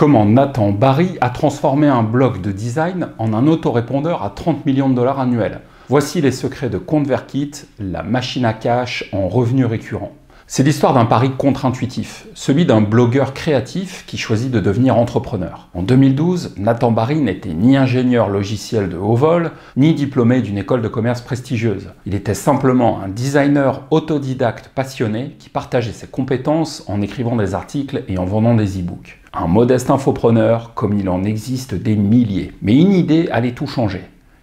Comment Nathan Barry a transformé un blog de design en un autorépondeur à 30 millions de dollars annuels. Voici les secrets de ConvertKit, la machine à cash en revenus récurrents. C'est l'histoire d'un pari contre-intuitif, celui d'un blogueur créatif qui choisit de devenir entrepreneur. En 2012, Nathan Barry n'était ni ingénieur logiciel de haut vol, ni diplômé d'une école de commerce prestigieuse. Il était simplement un designer autodidacte passionné qui partageait ses compétences en écrivant des articles et en vendant des e-books. Un modeste infopreneur comme il en existe des milliers. Mais une idée allait tout changer.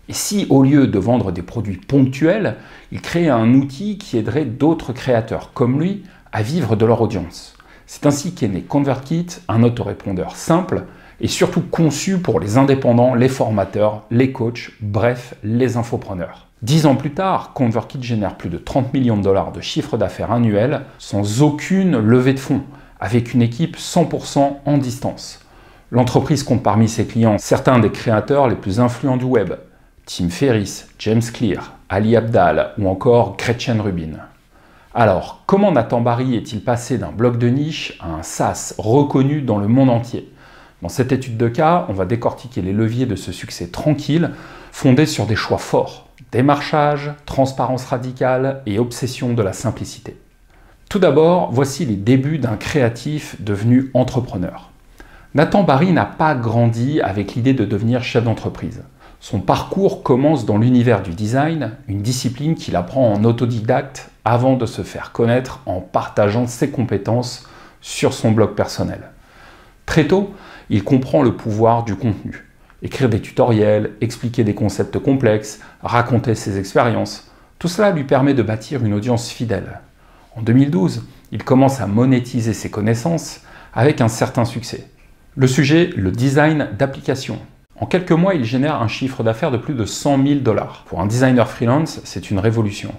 Et si, au lieu de vendre des produits ponctuels, il créait un outil qui aiderait d'autres créateurs comme lui à vivre de leur audience. C'est ainsi qu'est né ConvertKit, un autorépondeur simple et surtout conçu pour les indépendants, les formateurs, les coachs, bref, les infopreneurs. 10 ans plus tard, ConvertKit génère plus de 30 millions de dollars de chiffre d'affaires annuel sans aucune levée de fonds, avec une équipe 100% en distance. L'entreprise compte parmi ses clients certains des créateurs les plus influents du web, Tim Ferriss, James Clear, Ali Abdaal ou encore Gretchen Rubin. Alors, comment Nathan Barry est-il passé d'un blog de niche à un SaaS reconnu dans le monde entier? Dans cette étude de cas, on va décortiquer les leviers de ce succès tranquille, fondé sur des choix forts, démarchage, transparence radicale et obsession de la simplicité. Tout d'abord, voici les débuts d'un créatif devenu entrepreneur. Nathan Barry n'a pas grandi avec l'idée de devenir chef d'entreprise. Son parcours commence dans l'univers du design, une discipline qu'il apprend en autodidacte avant de se faire connaître en partageant ses compétences sur son blog personnel. Très tôt, il comprend le pouvoir du contenu. Écrire des tutoriels, expliquer des concepts complexes, raconter ses expériences, tout cela lui permet de bâtir une audience fidèle. En 2012, il commence à monétiser ses connaissances avec un certain succès. Le sujet, le design d'applications. En quelques mois, il génère un chiffre d'affaires de plus de 100 000 dollars. Pour un designer freelance, c'est une révolution.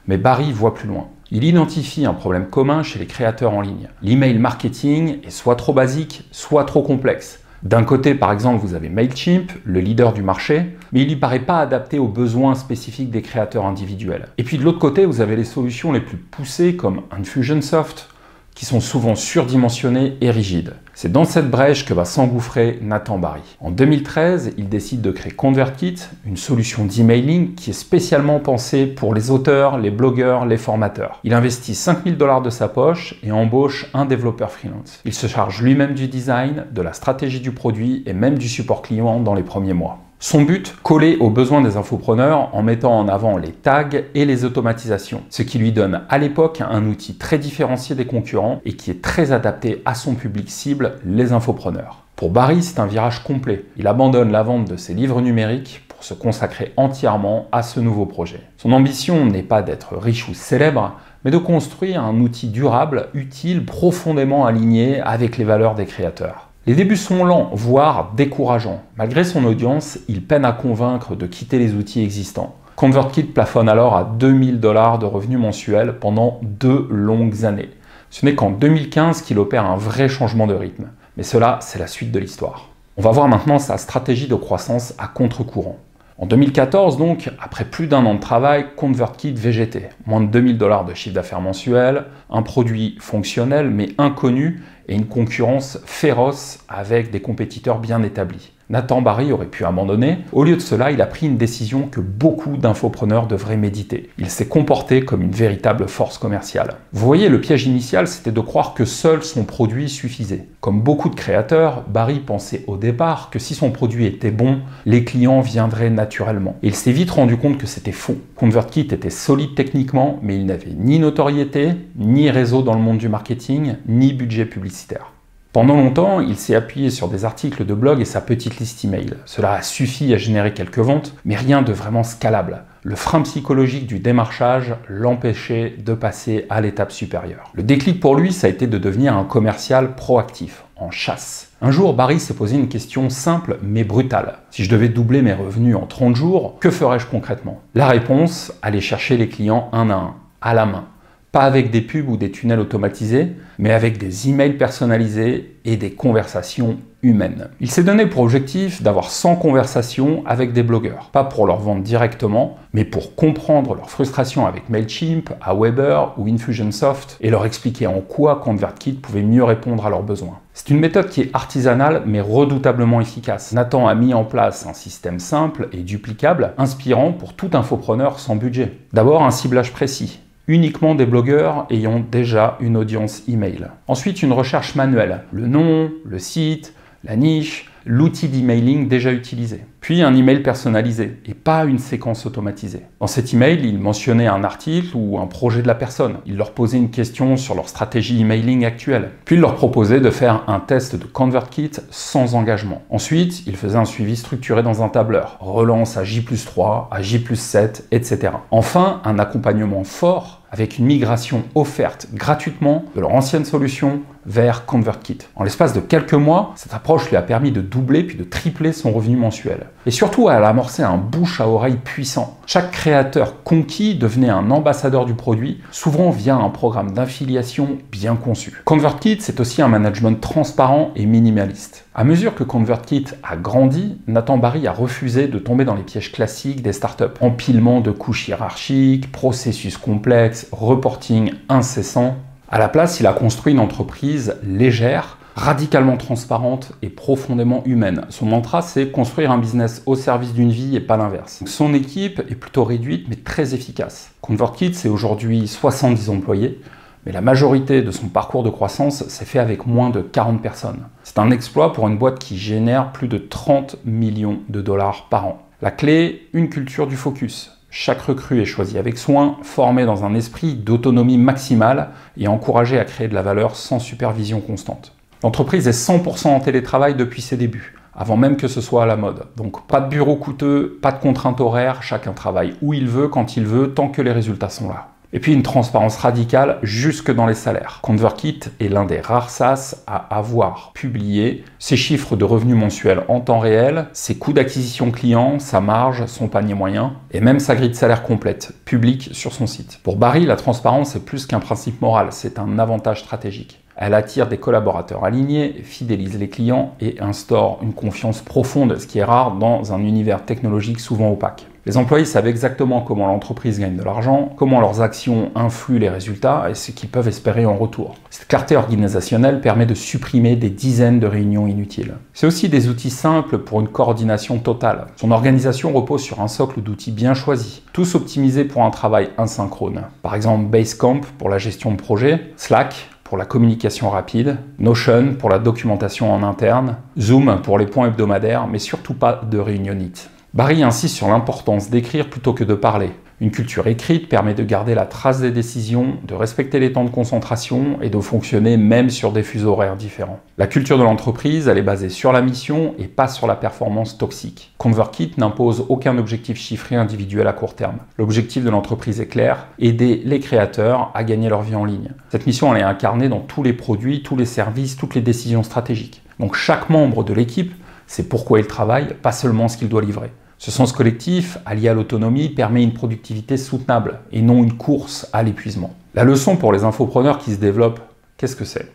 Mais Barry voit plus loin. Il identifie un problème commun chez les créateurs en ligne. L'email marketing est soit trop basique, soit trop complexe. D'un côté, par exemple, vous avez Mailchimp, le leader du marché, mais il ne lui paraît pas adapté aux besoins spécifiques des créateurs individuels. Et puis de l'autre côté, vous avez les solutions les plus poussées comme Infusionsoft, qui sont souvent surdimensionnées et rigides. C'est dans cette brèche que va s'engouffrer Nathan Barry. En 2013, il décide de créer ConvertKit, une solution d'emailing qui est spécialement pensée pour les auteurs, les blogueurs, les formateurs. Il investit 5 000 $ de sa poche et embauche un développeur freelance. Il se charge lui-même du design, de la stratégie du produit et même du support client dans les premiers mois. Son but, coller aux besoins des infopreneurs en mettant en avant les tags et les automatisations, ce qui lui donne à l'époque un outil très différencié des concurrents et qui est très adapté à son public cible, les infopreneurs. Pour Barry, c'est un virage complet. Il abandonne la vente de ses livres numériques pour se consacrer entièrement à ce nouveau projet. Son ambition n'est pas d'être riche ou célèbre, mais de construire un outil durable, utile, profondément aligné avec les valeurs des créateurs. Les débuts sont lents, voire décourageants. Malgré son audience, il peine à convaincre de quitter les outils existants. ConvertKit plafonne alors à 2 000 $ de revenus mensuels pendant 2 longues années. Ce n'est qu'en 2015 qu'il opère un vrai changement de rythme. Mais cela, c'est la suite de l'histoire. On va voir maintenant sa stratégie de croissance à contre-courant. En 2014 donc, après plus d'un an de travail, ConvertKit VGT, moins de 2 000 $ de chiffre d'affaires mensuel, un produit fonctionnel mais inconnu et une concurrence féroce avec des compétiteurs bien établis. Nathan Barry aurait pu abandonner. Au lieu de cela, il a pris une décision que beaucoup d'infopreneurs devraient méditer. Il s'est comporté comme une véritable force commerciale. Vous voyez, le piège initial, c'était de croire que seul son produit suffisait. Comme beaucoup de créateurs, Barry pensait au départ que si son produit était bon, les clients viendraient naturellement. Et il s'est vite rendu compte que c'était faux. ConvertKit était solide techniquement, mais il n'avait ni notoriété, ni réseau dans le monde du marketing, ni budget publicitaire. Pendant longtemps, il s'est appuyé sur des articles de blog et sa petite liste email. Cela a suffi à générer quelques ventes, mais rien de vraiment scalable. Le frein psychologique du démarchage l'empêchait de passer à l'étape supérieure. Le déclic pour lui, ça a été de devenir un commercial proactif, en chasse. Un jour, Barry s'est posé une question simple mais brutale. Si je devais doubler mes revenus en 30 jours, que ferais-je concrètement? La réponse, aller chercher les clients un à la main. Pas avec des pubs ou des tunnels automatisés, mais avec des emails personnalisés et des conversations humaines. Il s'est donné pour objectif d'avoir 100 conversations avec des blogueurs. Pas pour leur vendre directement, mais pour comprendre leur frustration avec MailChimp, Aweber ou Infusionsoft et leur expliquer en quoi ConvertKit pouvait mieux répondre à leurs besoins. C'est une méthode qui est artisanale mais redoutablement efficace. Nathan a mis en place un système simple et duplicable, inspirant pour tout infopreneur sans budget. D'abord un ciblage précis. Uniquement des blogueurs ayant déjà une audience email. Ensuite, une recherche manuelle, le nom, le site, la niche, l'outil d'emailing déjà utilisé. Puis un email personnalisé et pas une séquence automatisée. Dans cet email, il mentionnait un article ou un projet de la personne. Il leur posait une question sur leur stratégie emailing actuelle. Puis il leur proposait de faire un test de ConvertKit sans engagement. Ensuite, il faisait un suivi structuré dans un tableur. Relance à J+3, à J+7, etc. Enfin, un accompagnement fort avec une migration offerte gratuitement de leur ancienne solution vers ConvertKit. En l'espace de quelques mois, cette approche lui a permis de doubler puis de tripler son revenu mensuel. Et surtout, elle a amorcé un bouche à oreille puissant. Chaque créateur conquis devenait un ambassadeur du produit, souvent via un programme d'affiliation bien conçu. ConvertKit, c'est aussi un management transparent et minimaliste. À mesure que ConvertKit a grandi, Nathan Barry a refusé de tomber dans les pièges classiques des startups. Empilement de couches hiérarchiques, processus complexes, reporting incessant. À la place, il a construit une entreprise légère, radicalement transparente et profondément humaine. Son mantra, c'est construire un business au service d'une vie et pas l'inverse. Son équipe est plutôt réduite mais très efficace. ConvertKit, c'est aujourd'hui 70 employés, mais la majorité de son parcours de croissance s'est fait avec moins de 40 personnes. C'est un exploit pour une boîte qui génère plus de 30 millions de dollars par an. La clé, une culture du focus. Chaque recrue est choisi avec soin, formé dans un esprit d'autonomie maximale et encouragé à créer de la valeur sans supervision constante. L'entreprise est 100% en télétravail depuis ses débuts, avant même que ce soit à la mode. Donc pas de bureau coûteux, pas de contraintes horaires, chacun travaille où il veut, quand il veut, tant que les résultats sont là. Et puis une transparence radicale jusque dans les salaires. ConvertKit est l'un des rares SaaS à avoir publié ses chiffres de revenus mensuels en temps réel, ses coûts d'acquisition client, sa marge, son panier moyen, et même sa grille de salaire complète, publique sur son site. Pour Barry, la transparence est plus qu'un principe moral, c'est un avantage stratégique. Elle attire des collaborateurs alignés, fidélise les clients et instaure une confiance profonde, ce qui est rare dans un univers technologique souvent opaque. Les employés savent exactement comment l'entreprise gagne de l'argent, comment leurs actions influent les résultats et ce qu'ils peuvent espérer en retour. Cette clarté organisationnelle permet de supprimer des dizaines de réunions inutiles. C'est aussi des outils simples pour une coordination totale. Son organisation repose sur un socle d'outils bien choisis, tous optimisés pour un travail asynchrone. Par exemple Basecamp pour la gestion de projet, Slack pour la communication rapide, Notion pour la documentation en interne, Zoom pour les points hebdomadaires, mais surtout pas de réunionnite. Barry insiste sur l'importance d'écrire plutôt que de parler. Une culture écrite permet de garder la trace des décisions, de respecter les temps de concentration et de fonctionner même sur des fuseaux horaires différents. La culture de l'entreprise, elle est basée sur la mission et pas sur la performance toxique. ConvertKit n'impose aucun objectif chiffré individuel à court terme. L'objectif de l'entreprise est clair, aider les créateurs à gagner leur vie en ligne. Cette mission, elle est incarnée dans tous les produits, tous les services, toutes les décisions stratégiques. Donc chaque membre de l'équipe, c'est pourquoi il travaille, pas seulement ce qu'il doit livrer. Ce sens collectif, allié à l'autonomie, permet une productivité soutenable et non une course à l'épuisement. La leçon pour les infopreneurs qui se développent, qu'est-ce que c'est ?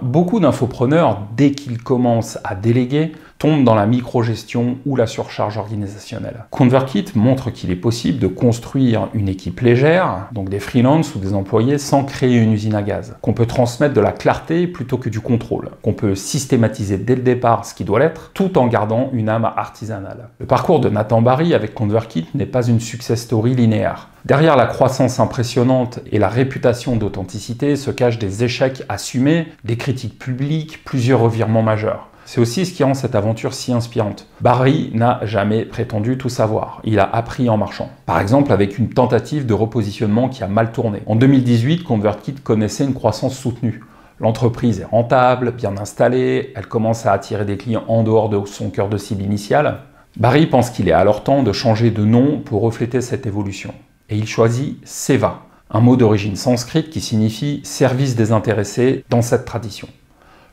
Beaucoup d'infopreneurs, dès qu'ils commencent à déléguer, tombent dans la microgestion ou la surcharge organisationnelle. ConvertKit montre qu'il est possible de construire une équipe légère, donc des freelances ou des employés, sans créer une usine à gaz. Qu'on peut transmettre de la clarté plutôt que du contrôle. Qu'on peut systématiser dès le départ ce qui doit l'être, tout en gardant une âme artisanale. Le parcours de Nathan Barry avec ConvertKit n'est pas une success story linéaire. Derrière la croissance impressionnante et la réputation d'authenticité se cachent des échecs assumés, des critiques publiques, plusieurs revirements majeurs. C'est aussi ce qui rend cette aventure si inspirante. Barry n'a jamais prétendu tout savoir. Il a appris en marchant. Par exemple, avec une tentative de repositionnement qui a mal tourné. En 2018, ConvertKit connaissait une croissance soutenue. L'entreprise est rentable, bien installée, elle commence à attirer des clients en dehors de son cœur de cible initial. Barry pense qu'il est alors temps de changer de nom pour refléter cette évolution. Et il choisit Seva, un mot d'origine sanscrite qui signifie « service désintéressé » dans cette tradition.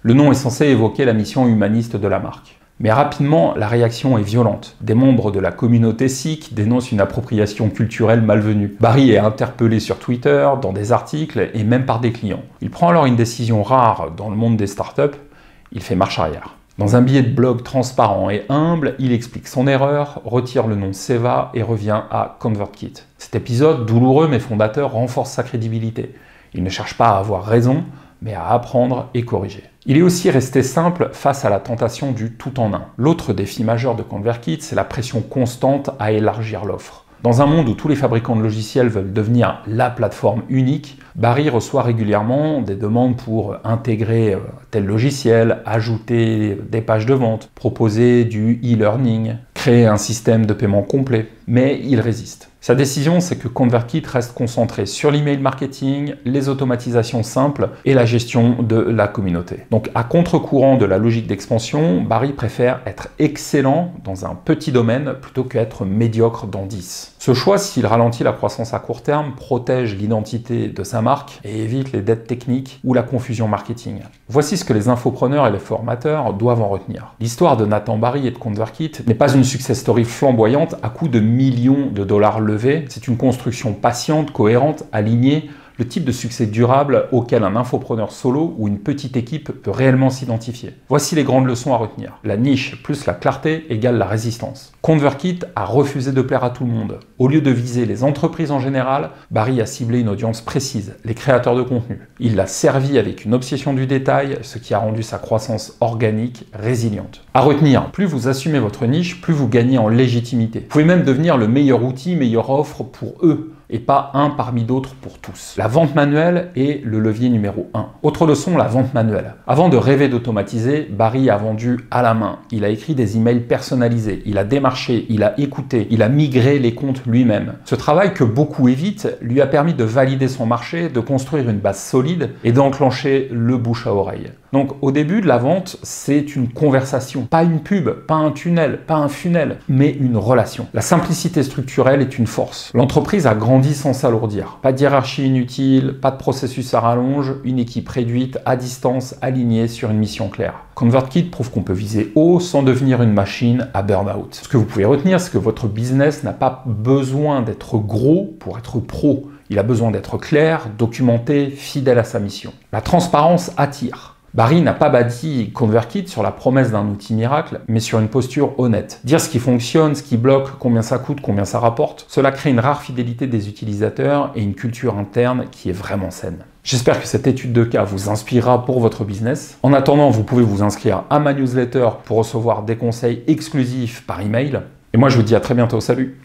Le nom est censé évoquer la mission humaniste de la marque. Mais rapidement, la réaction est violente. Des membres de la communauté sikh dénoncent une appropriation culturelle malvenue. Barry est interpellé sur Twitter, dans des articles et même par des clients. Il prend alors une décision rare dans le monde des startups, il fait marche arrière. Dans un billet de blog transparent et humble, il explique son erreur, retire le nom Seva et revient à ConvertKit. Cet épisode, douloureux mais fondateur, renforce sa crédibilité. Il ne cherche pas à avoir raison, mais à apprendre et corriger. Il est aussi resté simple face à la tentation du tout en un. L'autre défi majeur de ConvertKit, c'est la pression constante à élargir l'offre. Dans un monde où tous les fabricants de logiciels veulent devenir la plateforme unique, Barry reçoit régulièrement des demandes pour intégrer tel logiciel, ajouter des pages de vente, proposer du e-learning, créer un système de paiement complet. Mais il résiste. Sa décision, c'est que ConvertKit reste concentré sur l'email marketing, les automatisations simples et la gestion de la communauté. Donc à contre-courant de la logique d'expansion, Barry préfère être excellent dans un petit domaine plutôt qu'être médiocre dans 10. Ce choix, s'il ralentit la croissance à court terme, protège l'identité de sa marque et évite les dettes techniques ou la confusion marketing. Voici ce que les infopreneurs et les formateurs doivent en retenir. L'histoire de Nathan Barry et de ConvertKit n'est pas une success story flamboyante à coût de millions de dollars levés. C'est une construction patiente, cohérente, alignée, le type de succès durable auquel un infopreneur solo ou une petite équipe peut réellement s'identifier. Voici les grandes leçons à retenir. La niche plus la clarté égale la résistance. ConvertKit a refusé de plaire à tout le monde. Au lieu de viser les entreprises en général, Barry a ciblé une audience précise, les créateurs de contenu. Il l'a servi avec une obsession du détail, ce qui a rendu sa croissance organique résiliente. À retenir, plus vous assumez votre niche, plus vous gagnez en légitimité. Vous pouvez même devenir le meilleur outil, meilleure offre pour eux, et pas un parmi d'autres pour tous. La vente manuelle est le levier numéro 1. Autre leçon, la vente manuelle. Avant de rêver d'automatiser, Barry a vendu à la main. Il a écrit des emails personnalisés, il a démarché, il a écouté, il a migré les comptes lui-même. Ce travail que beaucoup évitent lui a permis de valider son marché, de construire une base solide et d'enclencher le bouche à oreille. Donc au début de la vente, c'est une conversation, pas une pub, pas un tunnel, pas un funnel, mais une relation. La simplicité structurelle est une force. L'entreprise a grandi sans s'alourdir. Pas de hiérarchie inutile, pas de processus à rallonge, une équipe réduite, à distance, alignée sur une mission claire. ConvertKit prouve qu'on peut viser haut sans devenir une machine à burn-out. Ce que vous pouvez retenir, c'est que votre business n'a pas besoin d'être gros pour être pro. Il a besoin d'être clair, documenté, fidèle à sa mission. La transparence attire. Barry n'a pas bâti ConvertKit sur la promesse d'un outil miracle, mais sur une posture honnête. Dire ce qui fonctionne, ce qui bloque, combien ça coûte, combien ça rapporte, cela crée une rare fidélité des utilisateurs et une culture interne qui est vraiment saine. J'espère que cette étude de cas vous inspirera pour votre business. En attendant, vous pouvez vous inscrire à ma newsletter pour recevoir des conseils exclusifs par email. Et moi, je vous dis à très bientôt. Salut!